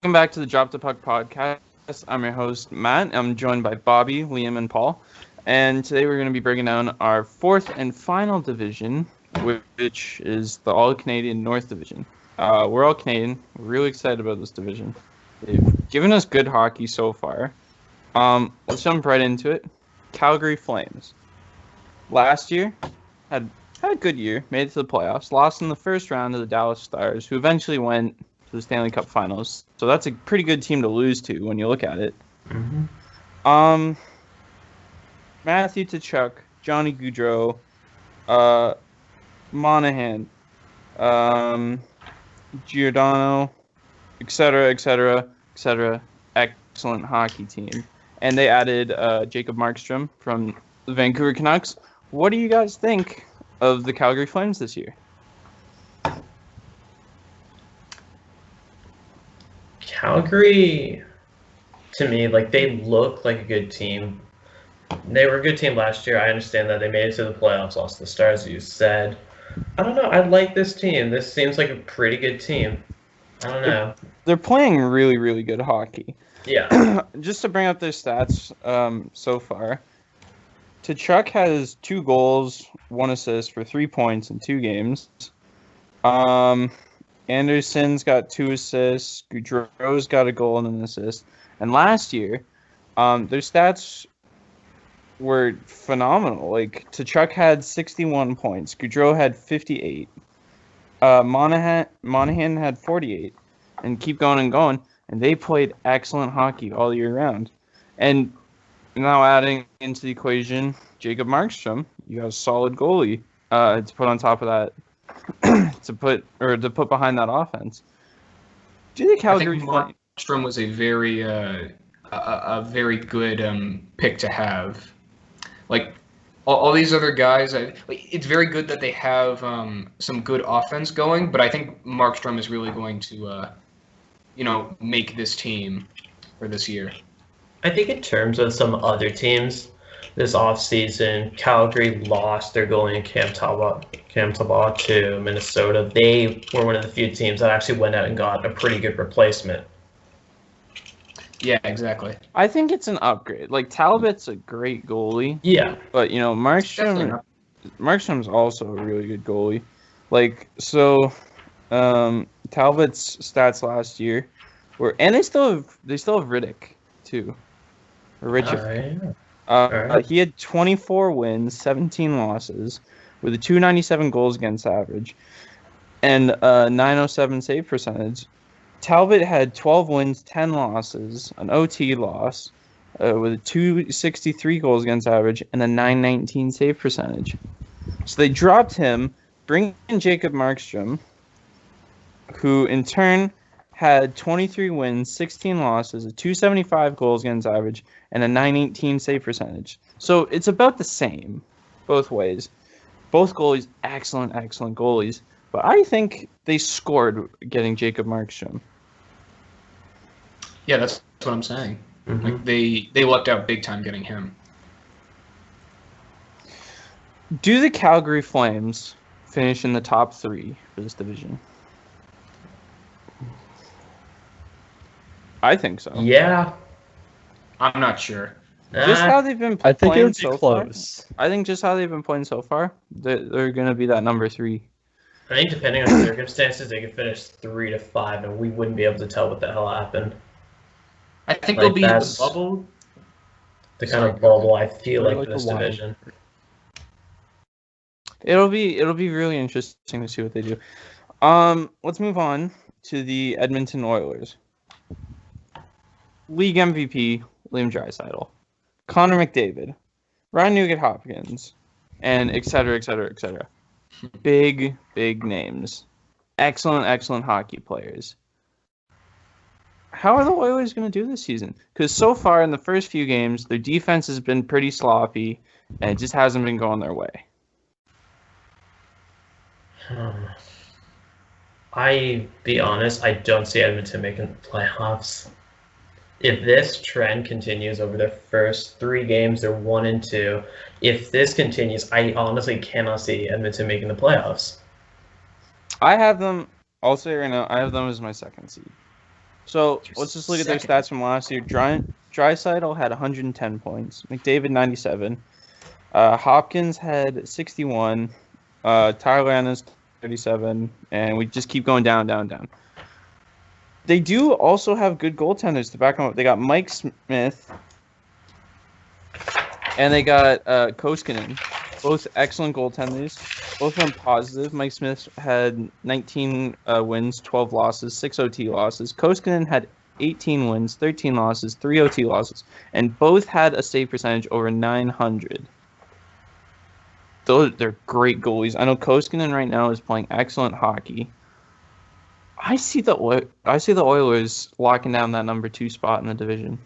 back to the Drop the Puck podcast. I'm your host, Matt. I'm joined by Bobby, Liam, and Paul. And today we're going to be breaking down our fourth and final division, which is the All-Canadian North Division. We're all Canadian. We're really excited about this division. They've given us good hockey so far. Let's jump right into it. Calgary Flames. Last year, had a good year, made it to the playoffs, lost in the first round to the Dallas Stars, who eventually went to the Stanley Cup Finals. So that's a pretty good team to lose to when you look at it. Mm-hmm. Matthew Tkachuk, Johnny Gaudreau, Monahan, Giordano, etc. Excellent hockey team. And they added Jacob Markstrom from the Vancouver Canucks. What do you guys think of the Calgary Flames this year? Calgary, to me, they look like a good team. They were a good team last year. I understand that they made it to the playoffs, lost to the Stars, as you said. I don't know. I like this team. This seems like a pretty good team. I don't know. They're playing really, really good hockey. Yeah. Just to bring up their stats so far, Tkachuk has 2 goals, 1 assist for 3 points in 2 games. Anderson's got 2 assists. Gaudreau's got a goal and an assist. And last year, their stats were phenomenal. Tkachuk had 61 points. Gaudreau had 58. Monahan had 48. And keep going and going. And they played excellent hockey all year round. And now adding into the equation, Jacob Markstrom, you have a solid goalie to put on top of that, to put behind that offense. Do the Calgary Flames? Markstrom was a very good pick to have. All these other guys, it's very good that they have some good offense going, but I think Markstrom is really going to, make this team for this year. I think in terms of some other teams this offseason, Calgary lost their goalie in Cam Talbot to Minnesota. They were one of the few teams that actually went out and got a pretty good replacement. Yeah, exactly. I think it's an upgrade. Talbot's a great goalie. Yeah. But, Markstrom's also a really good goalie. Talbot's stats last year were, and they still have Riddick too. Richard. Right. He had 24 wins, 17 losses, with a 297 goals against average, and a 907 save percentage. Talbot had 12 wins, 10 losses, an OT loss, with a 263 goals against average and a 919 save percentage. So they dropped him, bringing in Jacob Markstrom, who in turn had 23 wins, 16 losses, a 275 goals against average, and a 918 save percentage. So it's about the same, both ways. Both goalies, excellent goalies. But I think they scored getting Jacob Markstrom. Yeah, that's what I'm saying. Mm-hmm. They lucked out big time getting him. Do the Calgary Flames finish in the top 3 for this division? I think so. Yeah. I'm not sure. Just how they've been playing I think it would be so close. far. I think just how they've been playing so far, they're going to be that number 3. I think depending on the circumstances, they could finish 3 to 5, and we wouldn't be able to tell what the hell happened. I think they'll be in the bubble. The kind of bubble I feel like Like this a wild. division. It'll be really interesting to see what they do. Let's move on to the Edmonton Oilers. League MVP Liam Draisaitl, Connor McDavid, Ryan Nugent-Hopkins, and etc. Big names. Excellent hockey players. How are the Oilers going to do this season? Because so far in the first few games, their defense has been pretty sloppy, and it just hasn't been going their way. I be honest, I don't see Edmonton making the playoffs. If this trend continues over their first 3 games, they're 1-2. If this continues, I honestly cannot see Edmonton making the playoffs. I have them, I'll say right now, I have them as my 2nd seed. So Your let's just look at their second. stats from last year. Draisaitl had 110 points. McDavid 97. Hopkins had 61. Tyler Ennis 37, and we just keep going down, down, down. They do also have good goaltenders to back them up. They got Mike Smith, and they got Koskinen. Both excellent goaltenders. Both went positive. Mike Smith had 19 wins, 12 losses, 6 OT losses. Koskinen had 18 wins, 13 losses, 3 OT losses, and both had a save percentage over 900. They're great goalies. I know Koskinen right now is playing excellent hockey. I see the Oilers locking down that number 2 spot in the division.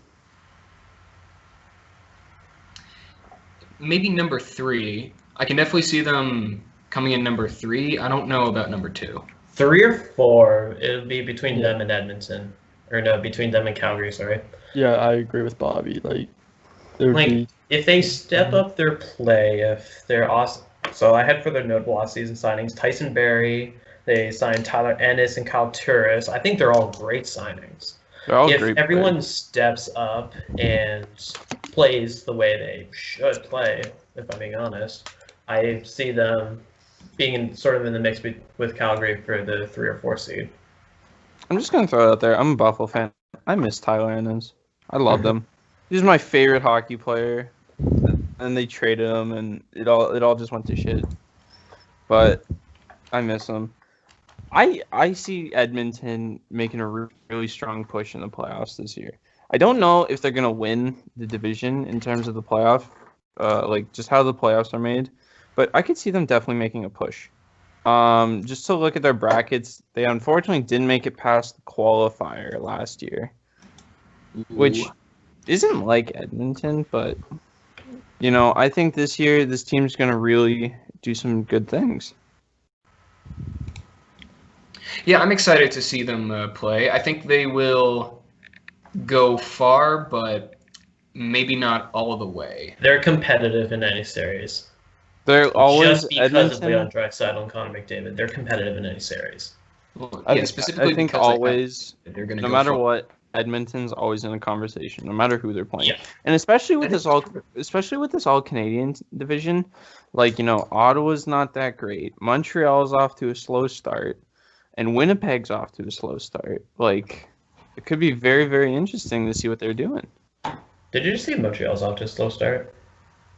Maybe number 3. I can definitely see them coming in number 3. I don't know about number 2. 3 or 4, it would be between them and Edmonton. Or no, between them and Calgary, sorry. Yeah, I agree with Bobby. Like, there would be... if they step up their play, if they're awesome. So I had for their notable off-season signings, Tyson Barrie. They signed Tyler Ennis and Kyle Turris. I think they're all great signings. They're all If great everyone players. steps up and plays the way they should play, if I'm being honest, I see them being sort of in the mix with Calgary for the 3 or 4 seed. I'm just gonna throw it out there. I'm a Buffalo fan. I miss Tyler Ennis. I love him. He's my favorite hockey player. And they traded him, and it all just went to shit. But I miss him. I see Edmonton making a really strong push in the playoffs this year. I don't know if they're gonna win the division in terms of the playoff, like just how the playoffs are made, but I could see them definitely making a push. Just to look at their brackets, they unfortunately didn't make it past the qualifier last year, which isn't like Edmonton, but you know, I think this year this team's gonna really do some good things. Yeah, I'm excited to see them play. I think they will go far, but maybe not all the way. They're competitive in any series. They're always Just because of Edmonton. Leon Draisaitl and Connor McDavid, they're competitive in any series. Well, I yeah, think- specifically I think because always, they're going to no go matter far. what, Edmonton's always in a conversation, no matter who they're playing. Yeah. And especially with That this all Canadian division, like, you know, Ottawa's not that great. Montreal's off to a slow start, and Winnipeg's off to a slow start. Like, it could be very, very interesting to see what they're doing. Did you just see Montreal's off to a slow start?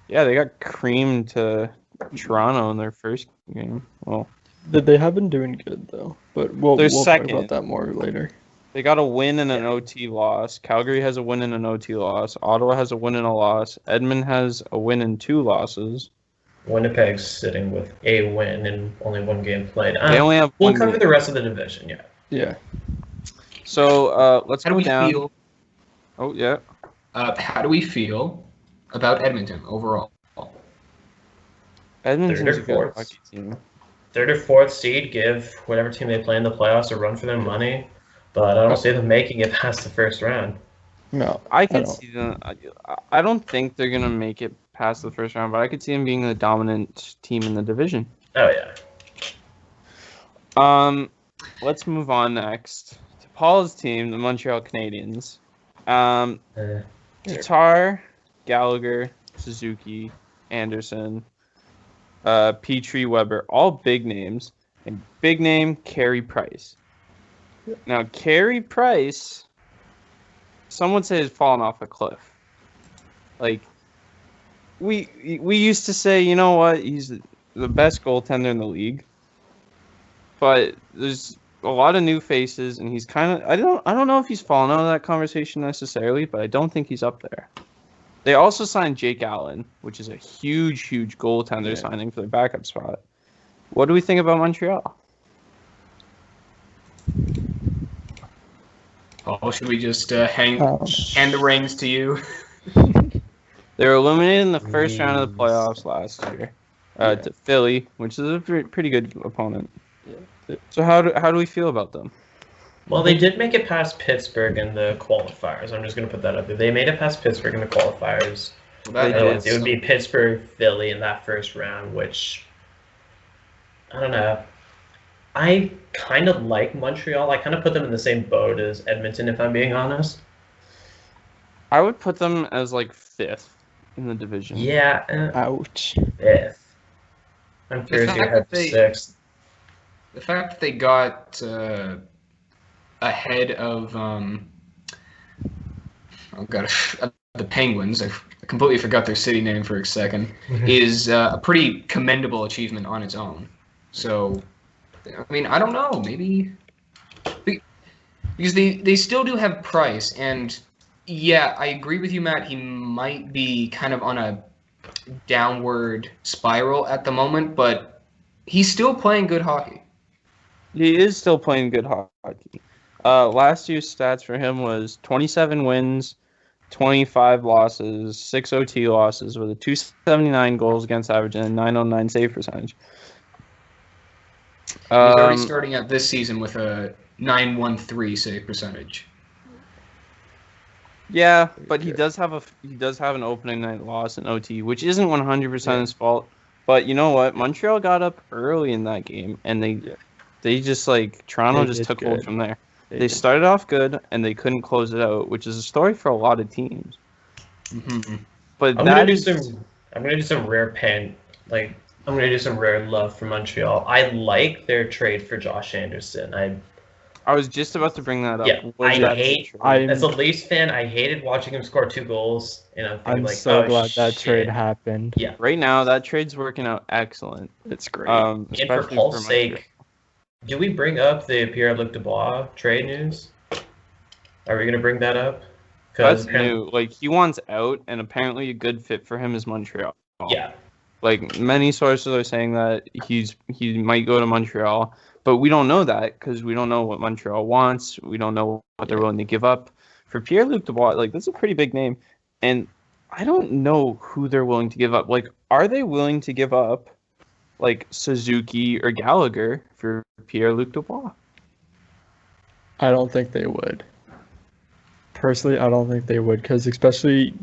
Yeah, they got creamed to Toronto in their first game. Well, They have been doing good, though. But we'll They're talk second. about that more later. they got a win and an OT loss. Calgary has a win and an OT loss. Ottawa has a win and a loss. Edmond has a win and 2 losses. Winnipeg's sitting with a win and only 1 game played. They only have We'll one cover game. the rest of the division, yeah. Yeah. So let's How do go we down. feel? Oh yeah, How do we feel about Edmonton overall? Edmonton's Third a or good fourth? hockey team. 3rd or 4th seed, give whatever team they play in the playoffs a run for their money, but I don't see them making it past the first round. No, I could don't. see them. I don't think they're gonna make it past the first round, but I could see them being the dominant team in the division. Oh, yeah. Let's move on next to Paul's team, the Montreal Canadiens. Tatar, Gallagher, Suzuki, Anderson, Petrie, Weber, all big names, and big name Carey Price. Now, Carey Price, some would say, has fallen off a cliff. Like, we used to say, you know what, he's the best goaltender in the league, but there's a lot of new faces, and he's kind of I don't know if he's fallen out of that conversation necessarily, but I don't think he's up there. They also signed Jake Allen, which is a huge goaltender signing for the backup spot. What do we think about Montreal? Paul, should we just hand the reins to you? They were eliminated in the first round of the playoffs last year to Philly, which is a pretty good opponent. Yeah. So how do we feel about them? Well, they did make it past Pittsburgh in the qualifiers. I'm just going to put that up there. They made it past Pittsburgh in the qualifiers. They did. It would be Pittsburgh, Philly in that first round, which, I don't know. I kind of like Montreal. I kind of put them in the same boat as Edmonton, if I'm being honest. I would put them as like 5th in the division. Yeah, Ouch. 5th. I'm The curious who fact had that they 6th. the fact that they got ahead of the Penguins. I completely forgot their city name for a second. Is a pretty commendable achievement on its own. So, I mean, I don't know. Maybe because they still do have Price, and yeah, I agree with you, Matt. He might be kind of on a downward spiral at the moment, but he's still playing good hockey. He is still playing good hockey. Last year's stats for him was 27 wins, 25 losses, 6 OT losses with a 279 goals against average and a 909 save percentage. He's already starting out this season with a 913 save percentage. Yeah, but he does have an opening night loss in OT, which isn't 100% his fault. But you know what? Montreal got up early in that game, and they just Toronto They just did took hold good. from there. They They did. started off good, and they couldn't close it out, which is a story for a lot of teams. Mm-hmm. But I'm gonna that do is some rare pain. I'm gonna do some rare love for Montreal. I like their trade for Josh Anderson. I was just about to bring that up. Yeah, Was I that hate- trade? As a Leafs fan, I hated watching him score 2 goals, and I'm thinking I'm so oh, glad that trade shit. happened. Yeah. Right now, that trade's working out excellent. It's great. And for Especially Paul's Montreal. sake, do we bring up the Pierre-Luc Dubois trade news? Are we gonna bring that up? That's apparently- new. He wants out, and apparently a good fit for him is Montreal. Yeah. Many sources are saying that he might go to Montreal, but we don't know that because we don't know what Montreal wants. We don't know what they're willing to give up. For Pierre-Luc Dubois, that's a pretty big name, and I don't know who they're willing to give up. Are they willing to give up Suzuki or Gallagher for Pierre-Luc Dubois? I don't think they would. Personally, I don't think they would, because especially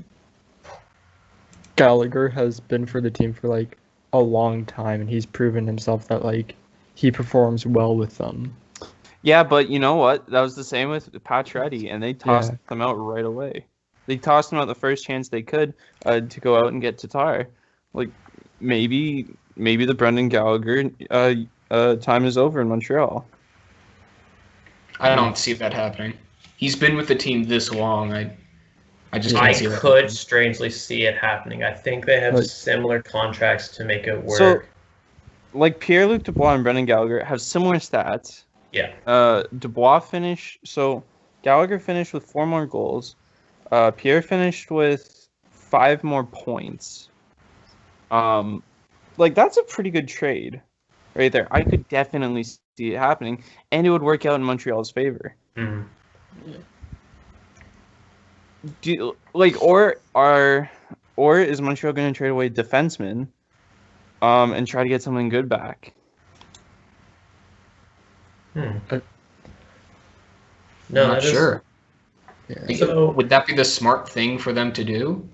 Gallagher has been for the team for a long time, and he's proven himself that he performs well with them. Yeah, but you know what? That was the same with Pacioretty, and they tossed them out right away. They tossed him out the first chance they could to go out and get Tatar. Maybe the Brendan Gallagher time is over in Montreal. I don't see that happening. He's been with the team this long. I just I can't see that could happening. strangely see it happening. I think they have similar contracts to make it work. So, Pierre-Luc Dubois and Brendan Gallagher have similar stats. Yeah. Dubois Gallagher finished with 4 more goals. Pierre finished with 5 more points. That's a pretty good trade right there. I could definitely see it happening, and it would work out in Montreal's favor. Mhm. Or is Montreal going to trade away defensemen, and try to get something good back? No, I'm not that is- sure. Yeah. So- Would that be the smart thing for them to do?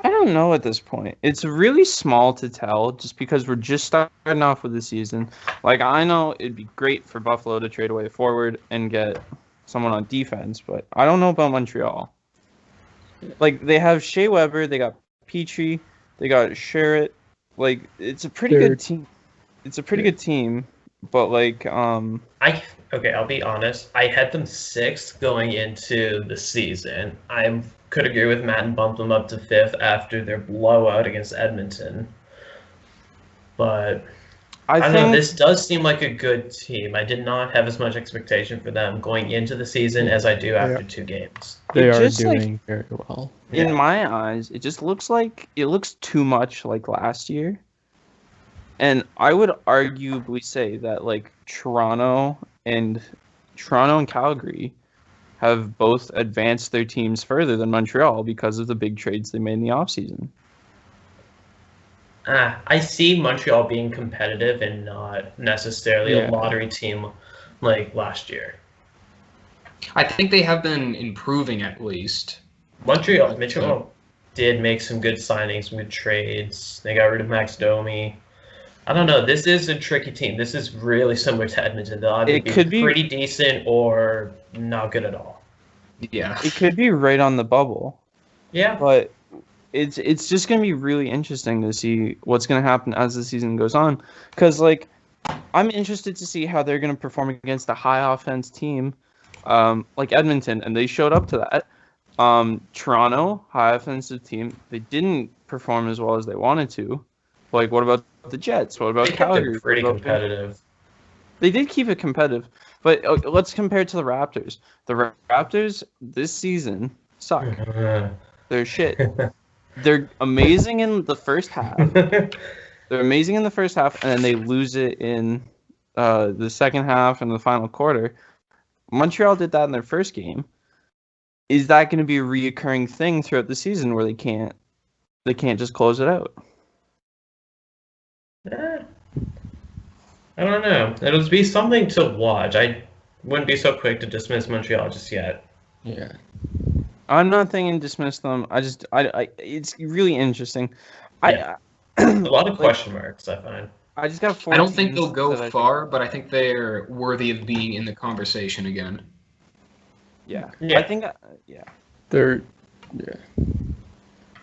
I don't know at this point. It's really small to tell just because we're just starting off with the season. I know it'd be great for Buffalo to trade away a forward and get someone on defense, but I don't know about Montreal. They have Shea Weber, they got Petrie, they got Sherritt. It's a pretty good team. It's a pretty good team, but I'll be honest. I had them 6th going into the season. I could agree with Matt and bump them up to 5th after their blowout against Edmonton. But I don't know. This does seem like a good team. I did not have as much expectation for them going into the season as I do after 2 games. They It are just, doing very well. in my eyes, it just looks too much like last year. And I would arguably say that Toronto and Calgary have both advanced their teams further than Montreal because of the big trades they made in the offseason. I see Montreal being competitive and not necessarily a lottery team like last year. I think they have been improving at least. Montreal did make some good signings, some good trades. They got rid of Max Domi. I don't know. This is a tricky team. This is really similar to Edmonton. They'll either It be could be- pretty decent or not good at all. Yeah. It could be right on the bubble, Yeah. but it's just gonna be really interesting to see what's gonna happen as the season goes on. Because like, I'm interested to see how they're gonna perform against a high offense team, like Edmonton, and they showed up to that. Toronto, high offensive team, they didn't perform as well as they wanted to. Like, what about the Jets? What about They kept Calgary? it pretty What about competitive. They did keep it competitive, but let's compare it to the Raptors. The Raptors this season suck. They're shit. They're amazing in the first half. They're amazing in the first half, and then they lose it in the second half and the final quarter. Montreal did that in their first game. Is that going to be a reoccurring thing throughout the season where they can't just close it out? I don't know. It'll be something to watch. I wouldn't be so quick to dismiss Montreal just yet. Yeah. I'm not thinking dismiss them. It's really interesting. Yeah. A lot of question marks, I find. I just got four. I don't think teams they'll go that far, but I think they're worthy of being in the conversation again. Yeah. Yeah. I think. Yeah. They're. Yeah.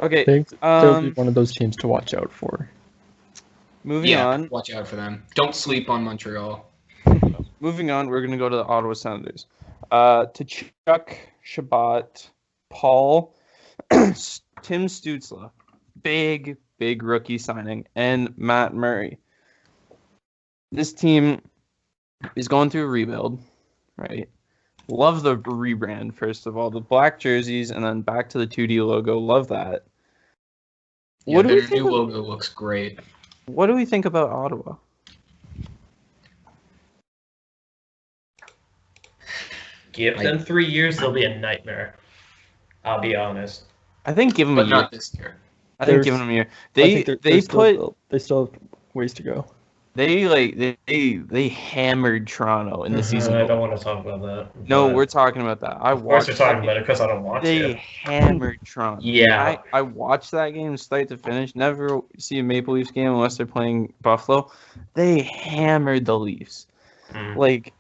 Okay. I think they'll be one of those teams to watch out for. Moving on. Watch out for them. Don't sleep on Montreal. Moving on, we're going to go to the Ottawa Senators. To Chuck Shabbat, Paul, Tim Stützle, big rookie signing, and Matt Murray. This team is going through a rebuild, right? Love the rebrand, first of all. The black jerseys and then back to the 2D logo. Love that. Yeah, What do we their think new of- logo looks great. What do we think about Ottawa? Give them 3 years, they'll be a nightmare. I'll be honest. I think give them a But year. not this year. I think There's- give them a year. I think They still have ways to go. They hammered Toronto in the season. I don't want to talk about that. No, but we're talking about that. I of course watched. we're talking that about it because I don't want They to. hammered Toronto. Yeah. I watched that game start to finish. Never see a Maple Leafs game unless they're playing Buffalo. They hammered the Leafs. Mm. Like,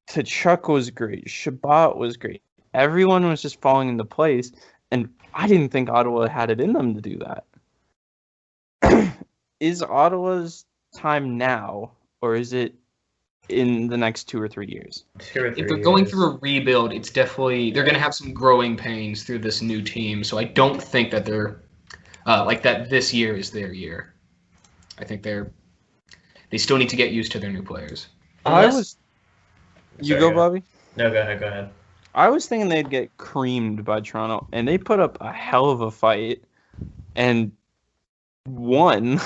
Tkachuk was great. Shabbat was great. Everyone was just falling into place, and I didn't think Ottawa had it in them to do that. Is Ottawa's time now, or is it in the next 2 or 3 years? 2 or 3 If they're going years. through a rebuild, it's definitely they're going to have some growing pains through this new team. So I don't think that they're like that. This year is their year. I think they still need to get used to their new players. Unless- You Sorry, go, go Bobby. No, go ahead. I was thinking they'd get creamed by Toronto, and they put up a hell of a fight and won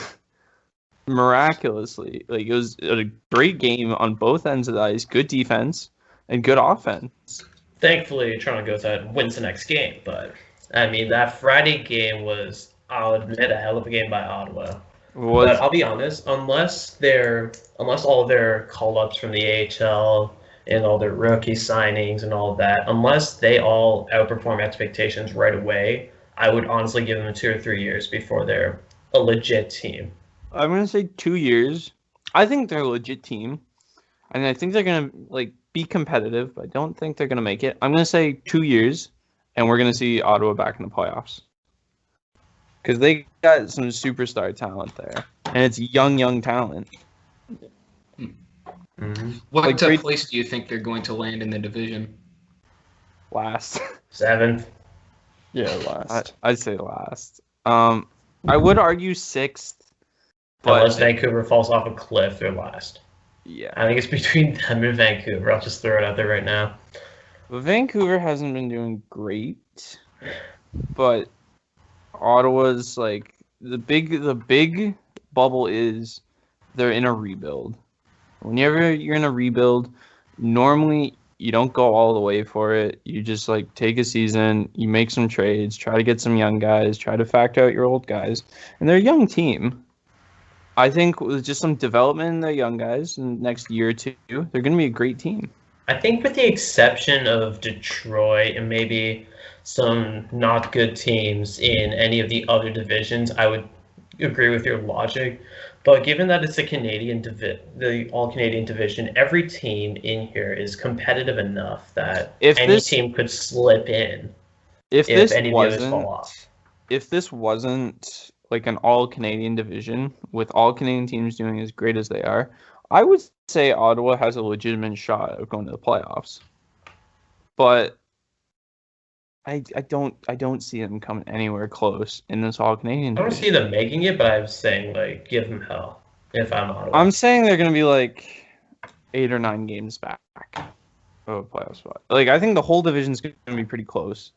miraculously. Like, it was a great game on both ends of the ice. Good defense and good offense. Thankfully, Toronto goes out and wins the next game. But, I mean, that Friday game was, I'll admit, a hell of a game by Ottawa. But I'll be honest, unless all their call-ups from the AHL and all their rookie signings and all of that, unless they all outperform expectations right away, I would honestly give them 2 or 3 years before they're a legit team. I'm gonna say 2 years. I think they're a legit team, and I think they're gonna be competitive. But I don't think they're gonna make it. I'm gonna say 2 years, and we're gonna see Ottawa back in the playoffs because they got some superstar talent there, and it's young talent. Mm-hmm. What great- place do you think they're going to land in the division? Last, 7th. Yeah, last. I'd say last. I would argue 6th, but Unless Vancouver falls off a cliff, they're last. yeah. I think it's between them and Vancouver. I'll just throw it out there right now. But Vancouver hasn't been doing great, but Ottawa's the big bubble is they're in a rebuild. Whenever you're in a rebuild, normally you don't go all the way for it. You just take a season, you make some trades, try to get some young guys, try to factor out your old guys, and they're a young team. I think with just some development in their young guys in the next year or two, they're going to be a great team. I think with the exception of Detroit and maybe some not good teams in any of the other divisions, I would agree with your logic. But given that it's the all Canadian division, every team in here is competitive enough that any team could slip in if any of the others fall off. If this wasn't like an all Canadian division with all Canadian teams doing as great as they are, I would say Ottawa has a legitimate shot of going to the playoffs. But I don't see them coming anywhere close in this all Canadian division. I don't see them making it, but I'm saying like give them hell if I'm Ottawa. I'm saying they're gonna be like 8 or 9 games back of a playoff spot. Like I think the whole division's gonna be pretty close.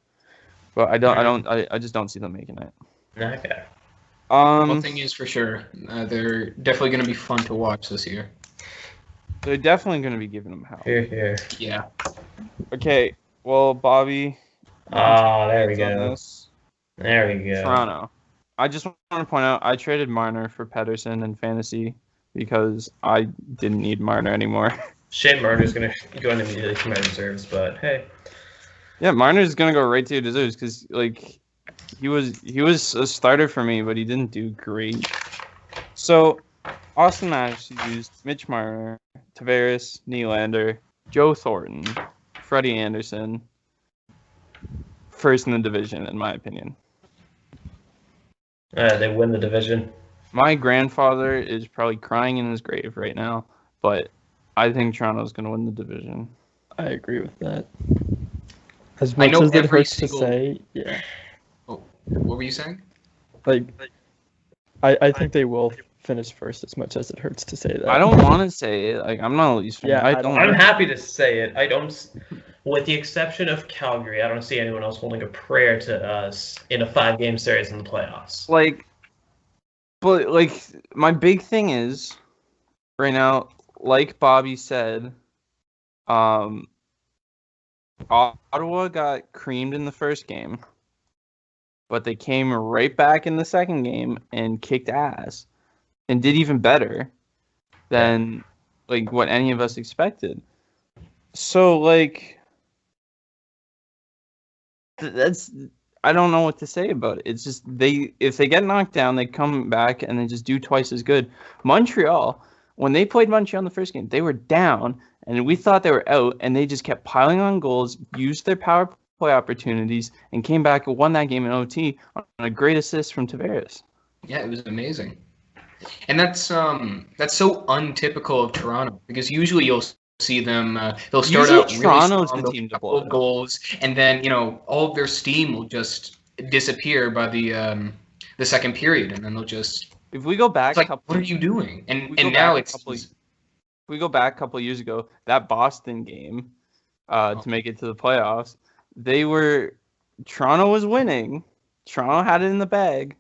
But I just don't see them making it. Okay. One thing is for sure, they're definitely going to be fun to watch this year. They're definitely going to be giving them hell. Here. Yeah. Okay. Well, Bobby. There we go. There we go. Toronto. I just want to point out I traded Marner for Pedersen in fantasy because I didn't need Marner anymore. Shane Marner's going to go into immediately to my reserves, but hey. Yeah, Marner's gonna go right to your deserves because like he was a starter for me, but he didn't do great. So Austin Matthews used Mitch Marner, Tavares, Nylander, Joe Thornton, Freddie Anderson, first in the division, in my opinion. They win the division. My grandfather is probably crying in his grave right now, but I think Toronto's gonna win the division. I agree with that. As much as it hurts to say, yeah. Oh, what were you saying? Like, I think they will finish first. As much as it hurts to say that. I don't want to say it. Like I'm not a Leafs fan. Yeah, I'm happy to say it. I don't, with the exception of Calgary, I don't see anyone else holding a prayer to us in a 5-game series in the playoffs. But my big thing is right now, like Bobby said, Ottawa got creamed in the first game, but they came right back in the second game and kicked ass and did even better than like what any of us expected. So like that's I don't know what to say about it. It's just if they get knocked down, they come back and they just do twice as good. Montreal, when they played Montreal in the first game, they were down. And we thought they were out, and they just kept piling on goals, used their power play opportunities, and came back and won that game in OT on a great assist from Tavares. Yeah, it was amazing. And that's so untypical of Toronto because usually you'll see them they'll start usually out Toronto's really strong, the team to blow of goals, and then all of their steam will just disappear by the second period, and then they'll just. If we go back, what are you doing? And now it's. We go back a couple of years ago, that Boston game to make it to the playoffs, Toronto was winning. Toronto had it in the bag.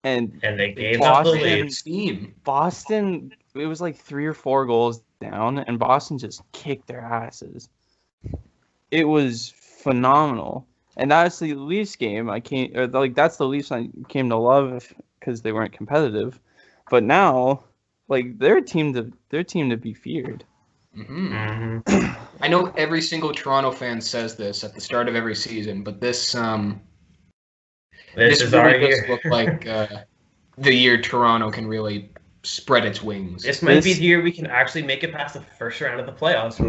And they gave up the lead. Steam. Boston, it was like 3 or 4 goals down, and Boston just kicked their asses. It was phenomenal. And that's the Leafs game that's the Leafs I came to love because they weren't competitive. But now they're a team to be feared. Mm-hmm. I know every single Toronto fan says this at the start of every season, but this is really our does year. look like the year Toronto can really spread its wings. This might be the year we can actually make it past the first round of the playoffs.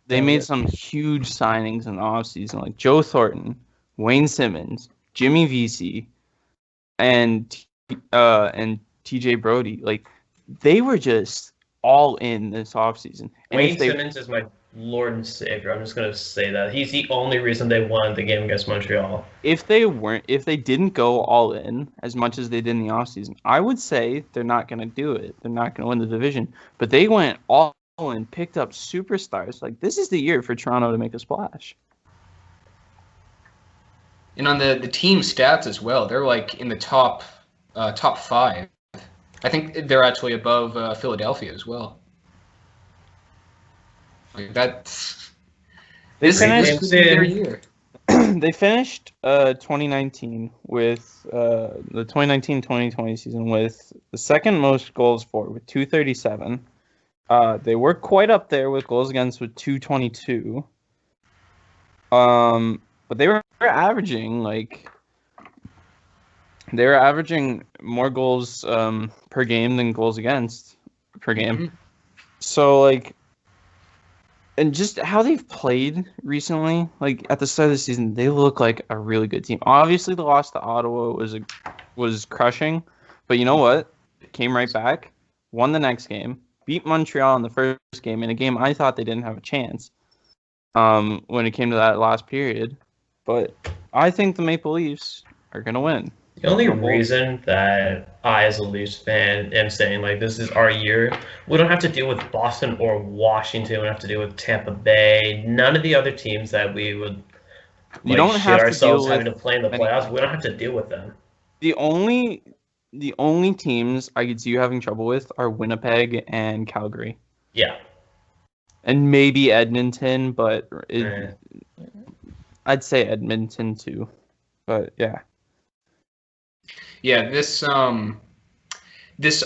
They made some huge signings in the offseason, like Joe Thornton, Wayne Simmons, Jimmy Vesey, and TJ Brody. Like they were just all in this offseason. Wayne Simmons is my Lord and Savior. I'm just gonna say that he's the only reason they won the game against Montreal. If they didn't go all in as much as they did in the offseason, I would say they're not gonna do it. They're not gonna win the division. But they went all in, picked up superstars. Like this is the year for Toronto to make a splash. And on the team stats as well, they're like in the top 5. I think they're actually above Philadelphia as well. Like that's this is their year. They finished 2019 with the 2019-2020 season with the second most goals for with 237. They were quite up there with goals against with 222. But they were averaging like They're averaging more goals per game than goals against per game. Mhm. So like, and just how they've played recently, like at the start of the season, they look like a really good team. Obviously, the loss to Ottawa was crushing, but you know what? Came right back, won the next game, beat Montreal in the first game in a game I thought they didn't have a chance. When it came to that last period, but I think the Maple Leafs are gonna win. The only reason that I, as a Leafs fan, am saying like this is our year, we don't have to deal with Boston or Washington. We don't have to deal with Tampa Bay. None of the other teams that we would You don't shit have to ourselves deal having to with play in the many playoffs. teams. We don't have to deal with them. The only teams I could see you having trouble with are Winnipeg and Calgary, Yeah. and maybe Edmonton, but Eh. I'd say Edmonton too. But yeah, Yeah, this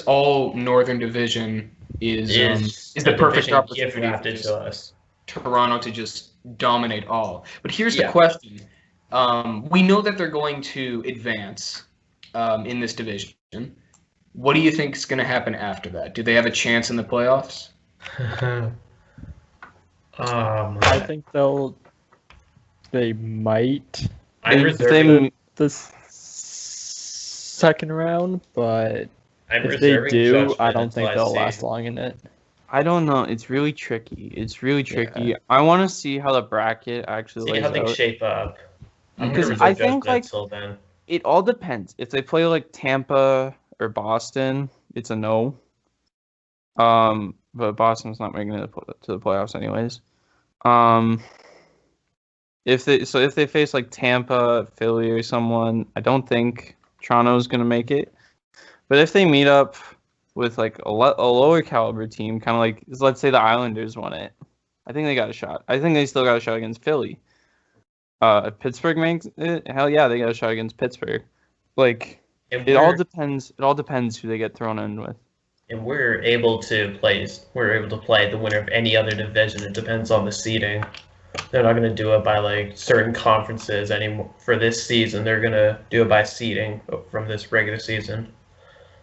all Northern Division is the perfect division gift opportunity wrapped for into just us. Toronto to just dominate all. But here's the Yeah. question: we know that they're going to advance in this division. What do you think is going to happen after that? Do they have a chance in the playoffs? I think they might I'm If reserving. this second round, but I'm if they reserving do, judgment I don't until think they'll see. last long in it. I don't know. It's really tricky. I want to see how the bracket actually See lays how things out. shape up. I'm Because gonna reserve I think, judgment like, until then. It all depends. If they play like Tampa or Boston, it's a no. But Boston's not making it to the playoffs anyways. If they face like Tampa, Philly, or someone, I don't think Toronto's gonna make it. But if they meet up with like a lower caliber team, kind of like, let's say the Islanders won it, I think they got a shot. I think they still got a shot against Philly. If Pittsburgh makes it, hell yeah, they got a shot against Pittsburgh. Like, And it all we're- depends. It all depends who they get thrown in with. And we're able to play the winner of any other division. It depends on the seeding. They're not going to do it by like certain conferences anymore for this season. They're going to do it by seeding from this regular season.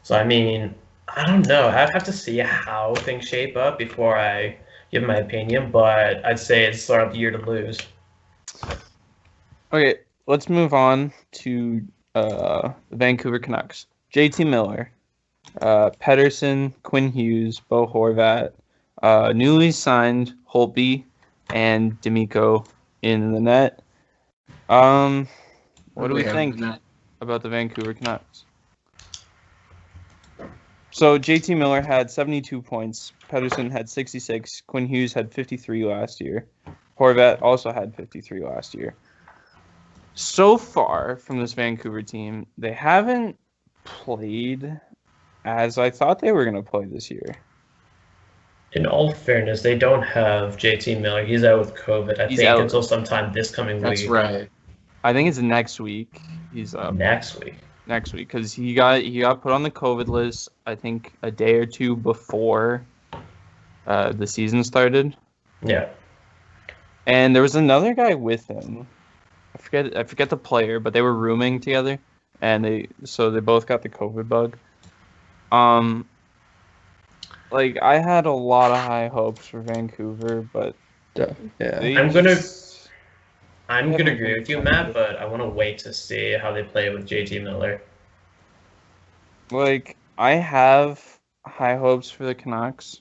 So I mean, I don't know. I'd have to see how things shape up before I give my opinion, but I'd say it's our year to lose. Okay, let's move on to the Vancouver Canucks. JT Miller, Pedersen, Quinn Hughes, Bo Horvat, newly signed Holtby, and D'Amico in the net. What do we think about the Vancouver Canucks? So JT Miller had 72 points. Pedersen had 66. Quinn Hughes had 53 last year. Horvat also had 53 last year. So far from this Vancouver team, they haven't played as I thought they were going to play this year. In all fairness, they don't have JT Miller. He's out with COVID. He's think out. until sometime this coming That's week. right. I think it's next week. He's up Next week. because he got put on the COVID list. I think a day or two before the season started. Yeah. And there was another guy with him. I forget the player, but they were rooming together, and they both got the COVID bug. Like, I had a lot of high hopes for Vancouver, but Yeah. I'm gonna agree with you, Matt, but I want to wait to see how they play with JT Miller. Like, I have high hopes for the Canucks,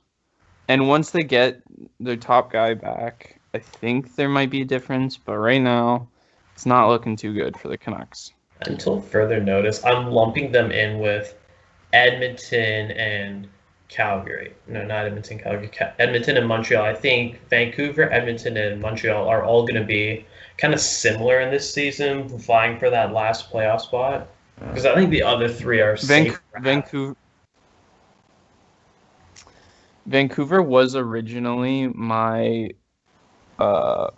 and once they get their top guy back, I think there might be a difference. But right now, it's not looking too good for the Canucks. Until further notice, I'm lumping them in with Edmonton and Calgary. No, not Edmonton, Calgary. Edmonton and Montreal. I think Vancouver, Edmonton, and Montreal are all going to be kind of similar in this season, vying for that last playoff spot. Because I think the other three are safe. Vancouver was originally my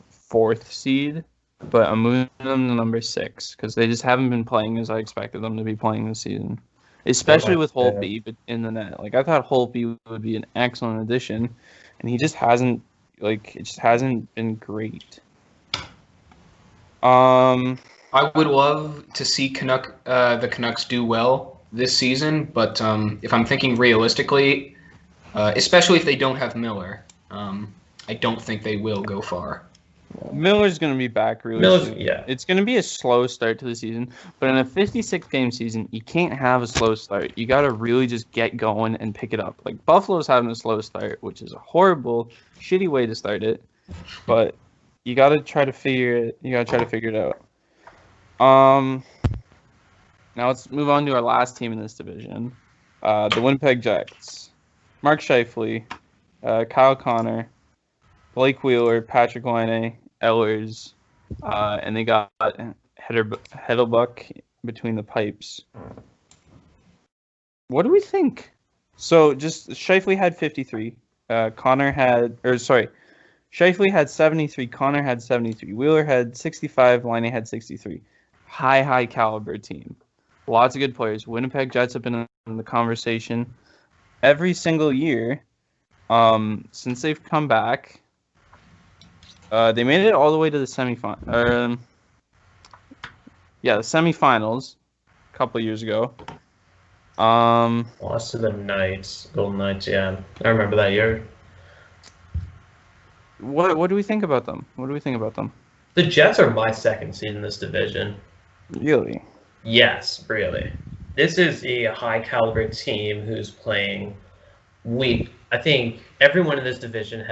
fourth seed, but I'm moving them to number 6 because they just haven't been playing as I expected them to be playing this season. Especially with Holtby in the net. Like, I thought Holtby would be an excellent addition, and he just hasn't, like, it just hasn't been great. I would love to see the Canucks do well this season, but if I'm thinking realistically, especially if they don't have Miller, I don't think they will go far. Miller's going to be back really Miller's, soon. yeah. It's going to be a slow start to the season, but in a 56-game season, you can't have a slow start. You got to really just get going and pick it up. Like Buffalo's having a slow start, which is a horrible, shitty way to start it, but you got to try to figure it. You got to try to figure it out. Now let's move on to our last team in this division, the Winnipeg Jets. Mark Scheifele, Kyle Connor, Blake Wheeler, Patrick Laine, Ehlers, and they got Hedelbuck between the pipes. What do we think? So just Scheifele had 53. Scheifele had 73. Connor had 73. Wheeler had 65. Laine had 63. High caliber team. Lots of good players. Winnipeg Jets have been in the conversation every single year since they've come back. They made it all the way to the semifinals. The semifinals a couple of years ago. Lost to the Golden Knights. Yeah, I remember that year. What do we think about them? The Jets are my second seed in this division. Really? Yes, really. This is a high caliber team who's playing weak. I think everyone in this division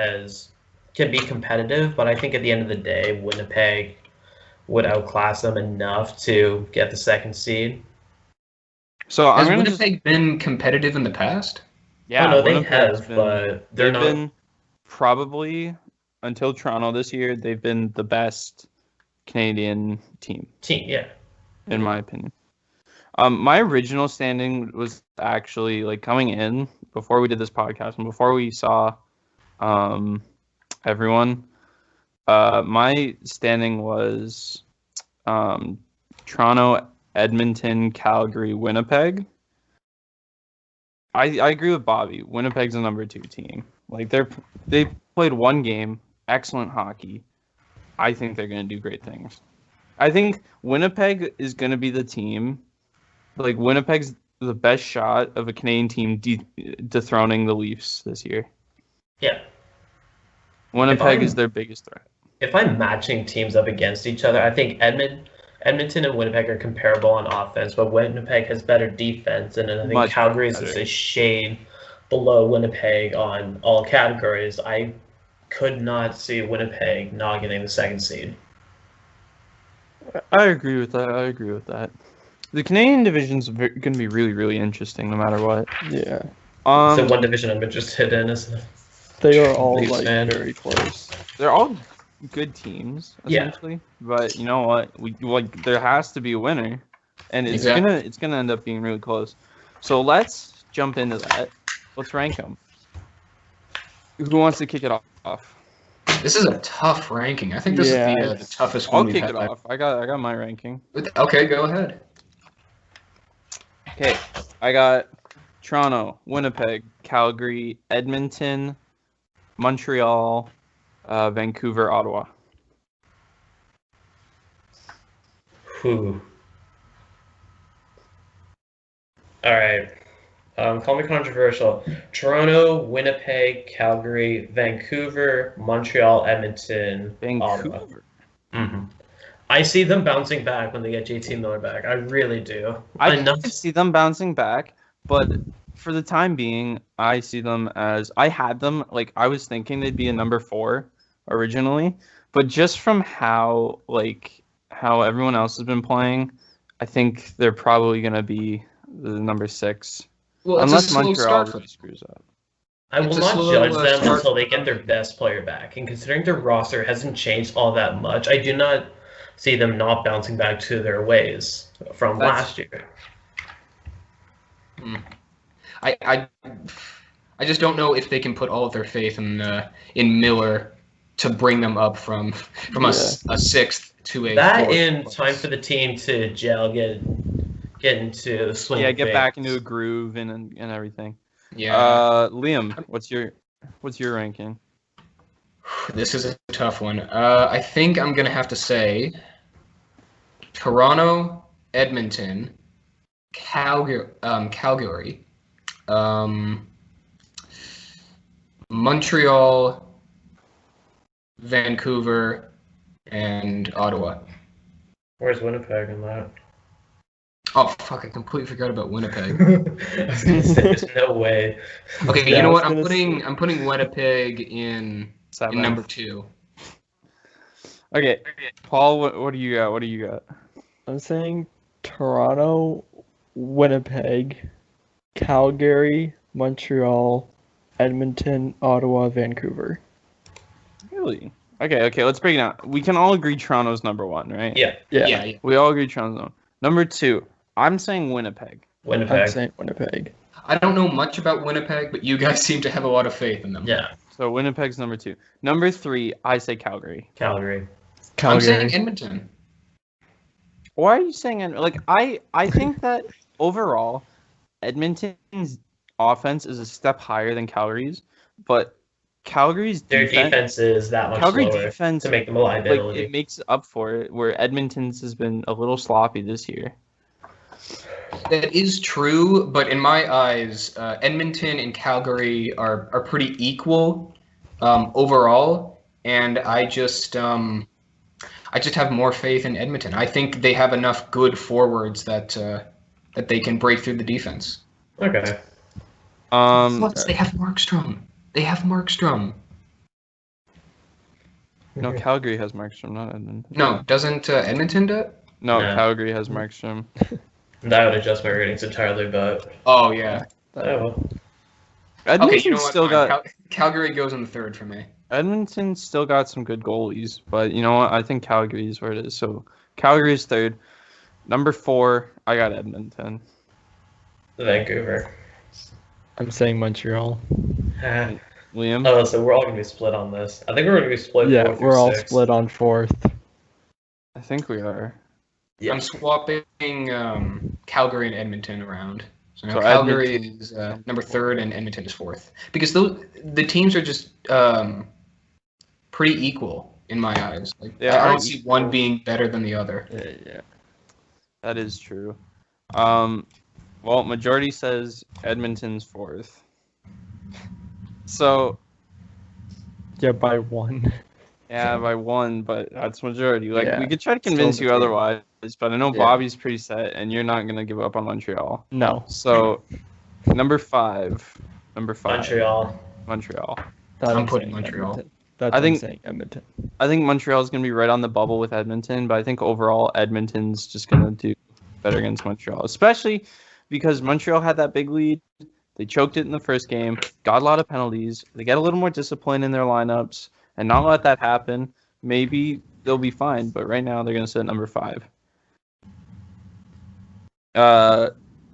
can be competitive, but I think at the end of the day, Winnipeg would outclass them enough to get the second seed. So has Winnipeg been competitive in the past? Yeah, no, they have, but they've been probably until Toronto this year. They've been the best Canadian team. Yeah, in my opinion. My original standing was actually like coming in before we did this podcast and before we saw everyone. My standing was Toronto, Edmonton, Calgary, Winnipeg. I agree with Bobby. Winnipeg's the number 2 team. Like they played one game, excellent hockey. I think they're going to do great things. I think Winnipeg is going to be the team. Like Winnipeg's the best shot of a Canadian team dethroning the Leafs this year. Yeah. Winnipeg is their biggest threat. If I'm matching teams up against each other, I think Edmonton and Winnipeg are comparable on offense, but Winnipeg has better defense, and I think Calgary is a shade below Winnipeg on all categories. I could not see Winnipeg not getting the second seed. I agree with that. The Canadian division's going to be really, really interesting no matter what. Yeah. So one division I'm interested in is they are all very close. They're all good teams essentially, but you know what? There has to be a winner, and it's gonna end up being really close. So let's jump into that. Let's rank them. Who wants to kick it off? This is a tough ranking. I think this is the toughest one. I'll kick it off. I got my ranking. Okay, go ahead. Okay, I got Toronto, Winnipeg, Calgary, Edmonton, Montreal, Vancouver, Ottawa. All right. Call me controversial. Toronto, Winnipeg, Calgary, Vancouver, Montreal, Edmonton, Ottawa. Mm-hmm. I see them bouncing back when they get JT Miller back. I really do. I can see them bouncing back, but for the time being, I see them as I had them like I was thinking they'd be a number 4 originally, but just from how everyone else has been playing, I think they're probably gonna be the number 6. Well, unless Montreal really screws up. I will not judge them until they get their best player back. And considering their roster hasn't changed all that much, I do not see them not bouncing back to their ways from last year. I just don't know if they can put all of their faith in Miller to bring them up from a 6th to a 4th. That in time for the team to gel, get into the swing. Yeah, get back into a groove and everything. Yeah. Liam, what's your ranking? This is a tough one. I think I'm gonna have to say Toronto, Edmonton, Calgary, Montreal, Vancouver, and Ottawa. Where's Winnipeg in that? Oh fuck! I completely forgot about Winnipeg. I was gonna say, there's no way. Okay, Yeah, you know I was what? I'm gonna putting Winnipeg in Seven. number 2. Okay, Paul, what do you got? What do you got? I'm saying Toronto, Winnipeg, Calgary, Montreal, Edmonton, Ottawa, Vancouver. Really? Okay, let's break it down. We can all agree Toronto's number 1, right? Yeah, Yeah. We all agree Toronto's number 1. Number 2, I'm saying Winnipeg. I'm Winnipeg. saying Winnipeg. I don't know much about Winnipeg, but you guys seem to have a lot of faith in them. Yeah, So Winnipeg's number 2. Number 3, I say Calgary. Calgary. I'm saying Calgary. Edmonton. Why are you saying like I think that overall Edmonton's offense is a step higher than Calgary's, but Calgary's Their defense is that much Calgary slower defense to make them a like liability. it makes up for it, where Edmonton's has been a little sloppy this year. That is true, but in my eyes, Edmonton and Calgary are pretty equal overall, and I just have more faith in Edmonton. I think they have enough good forwards that they can break through the defense. Okay. Plus, they have Markstrom. No, Calgary has Markstrom, not Edmonton. No, doesn't Edmonton do it? No, No. Calgary has Markstrom. That would adjust my ratings entirely, but Oh yeah. oh well. Okay, Edmonton's you know what? still fine. got Calgary goes in the 3rd for me. Edmonton's still got some good goalies, but you know what? I think Calgary is where it is. So Calgary's 3rd. Number 4, I got Edmonton. Vancouver. I'm saying Montreal. Ah. Liam? Oh, so we're all gonna be split on this. I think we're gonna be split. Yeah, 4 through we're all 6. split on 4th. I think we are. Yeah. I'm swapping Calgary and Edmonton around. So now So Calgary Edmonton- is number 3rd and Edmonton is 4th. Because the teams are just pretty equal in my eyes. Like, They I are don't see one equal. being better than the other. Yeah. That is true. Well, majority says Edmonton's 4th. So, Yeah, by 1. yeah, by 1, but that's majority. Like, Yeah, we could try to still convince you majority. otherwise, but I know Yeah. Bobby's pretty set, and you're not going to give up on Montreal. No. So, number 5. Montreal. Montreal. I'm putting Montreal. Edmonton. That's I I'm think- saying Edmonton. I think Montreal's going to be right on the bubble with Edmonton, but I think overall Edmonton's just going to do better against Montreal, especially because Montreal had that big lead. They choked it in the first game, got a lot of penalties. They get a little more discipline in their lineups and not let that happen. Maybe they'll be fine, but right now they're going to sit at number 5.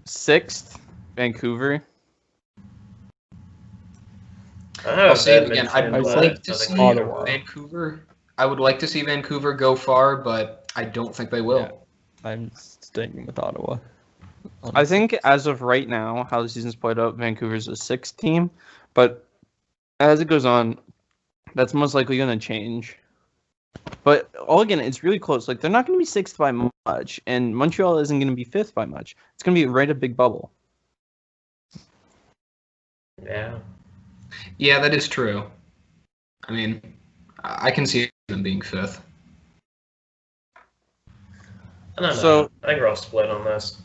6th, Vancouver. I'll say it again. I'd Edmonton, like but to nothing see either Ottawa. way. Vancouver. I would like to see Vancouver go far, but I don't think they will. Yeah. I'm sticking with Ottawa. I think as of right now, how the season's played out, Vancouver's a 6th team, but as it goes on, that's most likely going to change. But all again, it's really close. Like, they're not going to be 6th by much, and Montreal isn't going to be 5th by much. It's going to be right a big bubble. Yeah. Yeah, that is true. I mean, I can see them being 5th. I don't know. So- I think we're all split on this.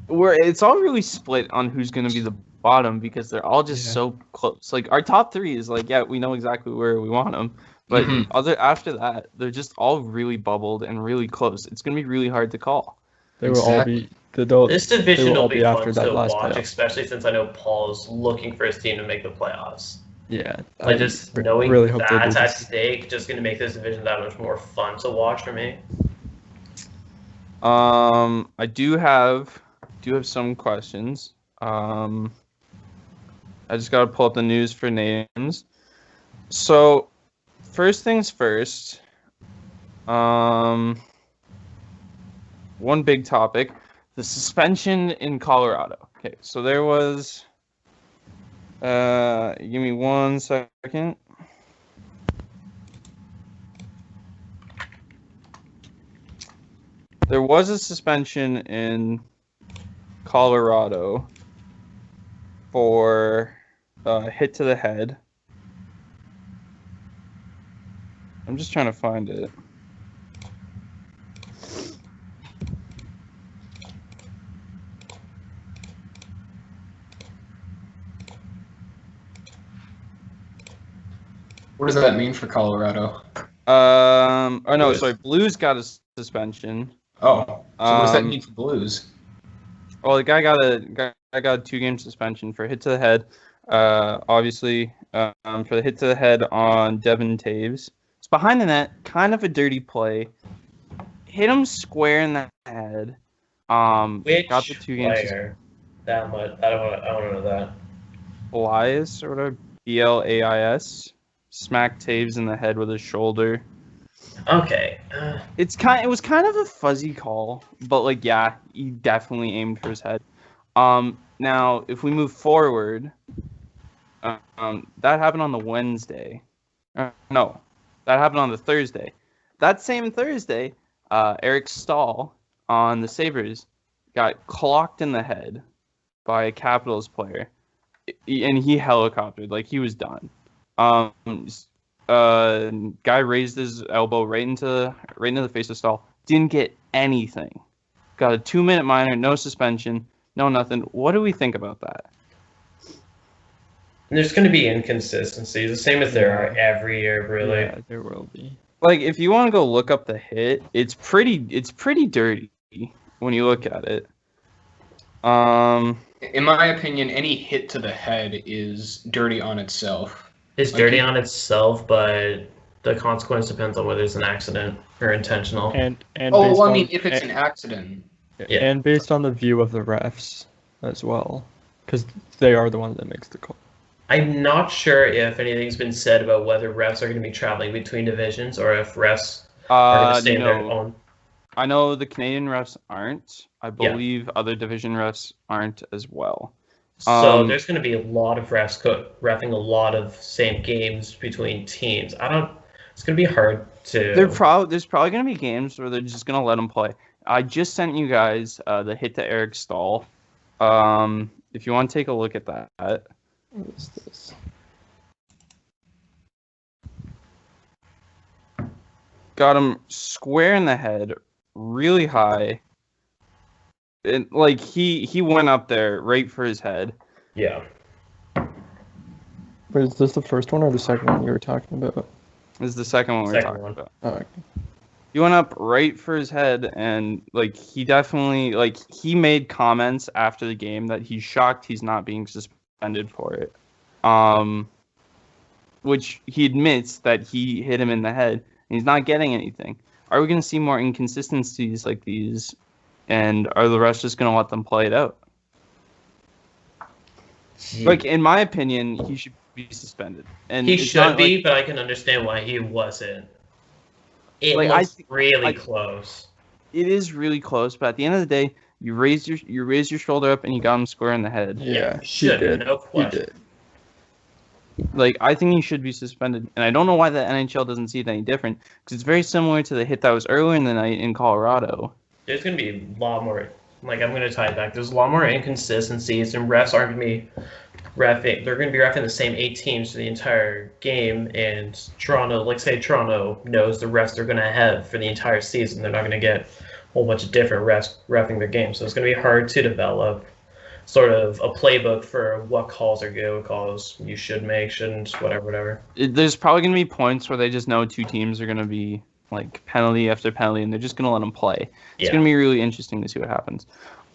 It's all really split on who's going to be the bottom because they're all just Yeah. so close. Like, our top 3 is like, yeah, we know exactly where we want them. But Mhm. after that, they're just all really bubbled and really close. It's going to be really hard to call. They will all Exactly. be. They'll, This division they will all be be fun after to that last watch, playoff. especially since I know Paul's looking for his team to make the playoffs. Yeah. Like, I just re- knowing really hope they do that's at this. stake, just going to make this division that much more fun to watch for me. I do have some questions. I just gotta pull up the news for names. So, first things first. One big topic: the suspension in Colorado. Okay, so there was. Give me 1 second. There was a suspension in Colorado for hit to the head. I'm just trying to find it. What does that mean for Colorado? Oh no, Blues. sorry, Blues got a suspension. Oh, so what does that Um, mean for Blues? Well, the guy got a 2-game suspension for hit to the head. Obviously, for the hit to the head on Devin Taves. It's behind the net, kind of a dirty play. Hit him square in the head. Which got the 2-game suspension. player? That much. I want to know that. Elias or whatever, Blais, smacked Taves in the head with his shoulder. Okay. It was kind of a fuzzy call, but like yeah, he definitely aimed for his head. Now if we move forward, that happened on the Wednesday. No, that happened on the Thursday. That same Thursday, Eric Stahl on the Sabres got clocked in the head by a Capitals player, and he helicoptered like he was done. Guy raised his elbow right into the face of Stahl. Didn't get anything. Got a 2-minute minor, no suspension, no nothing. What do we think about that? There's going to be inconsistencies, the same as there are every year, really. Yeah, there will be. Like if you want to go look up the hit, it's pretty dirty when you look at it. In my opinion, any hit to the head is dirty on itself. It's Like dirty you- on itself, but the consequence depends on whether it's an accident or intentional. And Oh, based well, I on- mean, if it's an accident. Yeah. and based on the view of the refs as well, because they are the ones that makes the call. I'm not sure if anything's been said about whether refs are going to be traveling between divisions or if refs are going to stay in their own. I know the Canadian refs aren't. I believe other division refs aren't as well. So there's going to be a lot of refs reffing a lot of same games between teams. It's going to be hard to. There's probably going to be games where they're just going to let them play. I just sent you guys the hit to Eric Stahl. If you want to take a look at that. What is this? Got him square in the head, really high. And like he went up there right for his head. Yeah. But is this the first one or the second one you were talking about? This is the second one we were Second talking one. about. Oh, okay. He went up right for his head, and like he definitely he made comments after the game that he's shocked he's not being suspended for it. Which he admits that he hit him in the head, and he's not getting anything. Are we going to see more inconsistencies like these, and are the refs just going to let them play it out? Like in my opinion, he should be suspended, and He it's should not be, like- but I can understand why he wasn't. It Like, I was think- really close. It is really close, but at the end of the day, you raised your shoulder up and you got him square in the head. Yeah, he should, did. no He question. did. Like I think he should be suspended, and I don't know why the NHL doesn't see it any different, because it's very similar to the hit that was earlier in the night in Colorado. There's going to be a lot more. Like I'm going to tie it back. There's a lot more inconsistencies, and refs aren't going to be reffing. They're going to be reffing the same 8 teams for the entire game, and Toronto, like say Toronto knows the refs they're going to have for the entire season. They're not going to get a whole bunch of different refs reffing their game, so it's going to be hard to develop sort of a playbook for what calls are good, what calls you should make, shouldn't, whatever. There's probably going to be points where they just know 2 teams are going to be like penalty after penalty, and they're just going to let them play. It's Yeah. going to be really interesting to see what happens.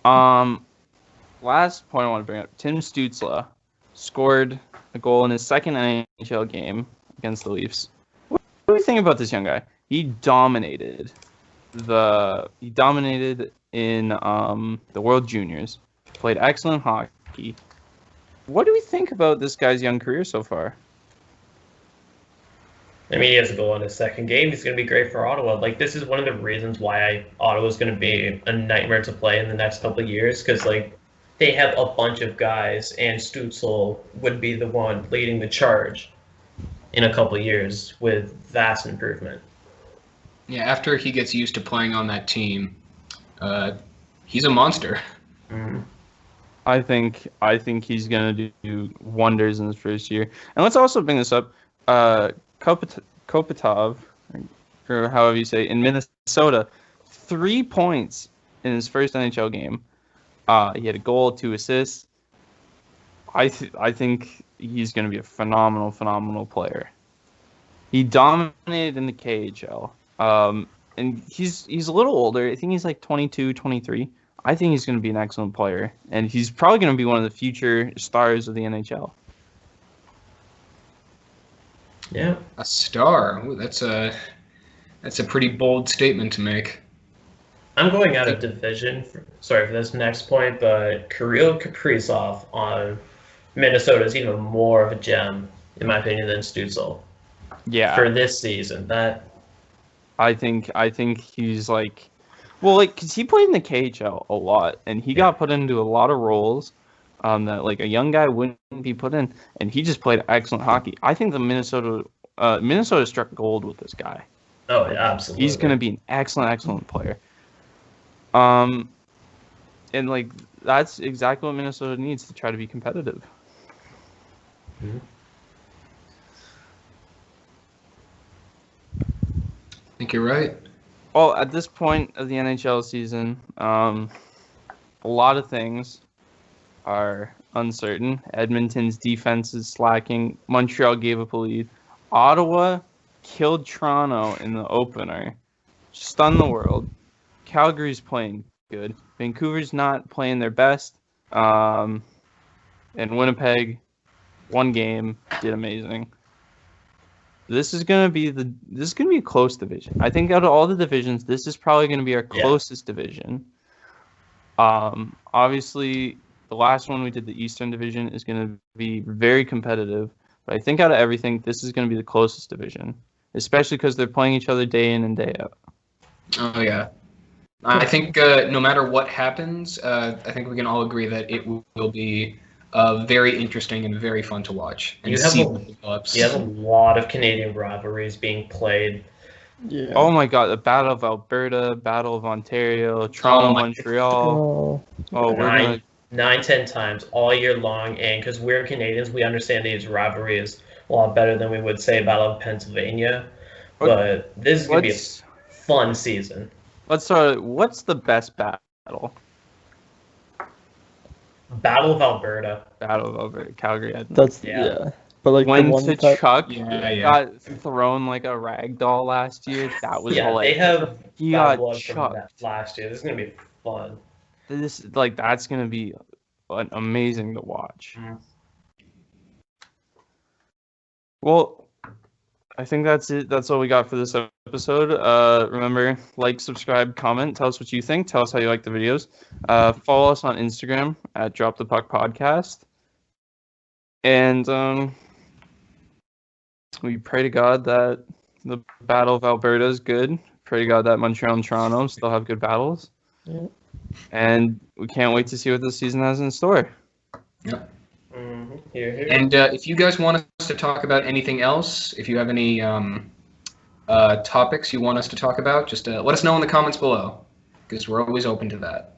Last point I want to bring up: Tim Stützle scored a goal in his second NHL game against the Leafs. What do you think about this young guy? He dominated in the World Juniors. Played excellent hockey. What do we think about this guy's young career so far? I mean, he has a goal in his second game. He's going to be great for Ottawa. Like, this is one of the reasons why Ottawa's going to be a nightmare to play in the next couple of years, because, like, they have a bunch of guys, and Stützle would be the one leading the charge in a couple of years with vast improvement. Yeah, after he gets used to playing on that team, he's a monster. Mm. I think he's gonna do wonders in his first year. And let's also bring this up. Kopitov, or however you say, in Minnesota, 3 points in his first NHL game. He had a goal, 2 assists. I think he's gonna be a phenomenal player. He dominated in the KHL. And he's a little older. I think he's like 22, 23. I think he's going to be an excellent player, and he's probably going to be one of the future stars of the NHL. Yeah. A star. Ooh, that's a pretty bold statement to make. I'm going out of division for this next point, but Kirill Kaprizov on Minnesota is even more of a gem, in my opinion, than Stützle. Yeah. For this season, I think he's like, well, like, because he played in the KHL a lot, and he got put into a lot of roles that, like, a young guy wouldn't be put in, and he just played excellent hockey. I think the Minnesota struck gold with this guy. Oh, yeah, absolutely. He's going to be an excellent player. And, like, that's exactly what Minnesota needs to try to be competitive. Mm-hmm. I think you're right. Well, at this point of the NHL season, a lot of things are uncertain. Edmonton's defense is slacking. Montreal gave up a lead. Ottawa killed Toronto in the opener. Stunned the world. Calgary's playing good. Vancouver's not playing their best. And Winnipeg, 1 game, did amazing. This is gonna be a close division. I think out of all the divisions, this is probably gonna be our closest division. Obviously, the last one we did, the Eastern Division, is gonna be very competitive. But I think out of everything, this is gonna be the closest division, especially because they're playing each other day in and day out. Oh yeah, I think no matter what happens, I think we can all agree that it will be very interesting and very fun to watch. And You have a lot of Canadian rivalries being played. Yeah. Oh my God, the Battle of Alberta, Battle of Ontario, Toronto, Montreal. Oh, We're 9-10 times all year long, and because we're Canadians, we understand these rivalries a lot better than we would say Battle of Pennsylvania. But this is gonna be a fun season. Let's start. What's the best battle? Battle of Alberta. Battle of Alberta, Calgary. That's Yeah. But like when the one that, Chuck got thrown like a rag doll last year, that was They have he bad got blood from chucked that last year. This is gonna be fun. That's gonna be amazing to watch. Mm. Well, I think that's it. That's all we got for this episode. Remember, like, subscribe, comment, tell us what you think. Tell us how you like the videos. Follow us on Instagram at Drop the Puck Podcast. And we pray to God that the Battle of Alberta is good. Pray to God that Montreal and Toronto still have good battles. Yeah. And we can't wait to see what this season has in store. Yep. Mm-hmm. Here. And if you guys want us to talk about anything else, if you have any topics you want us to talk about, just let us know in the comments below, because we're always open to that.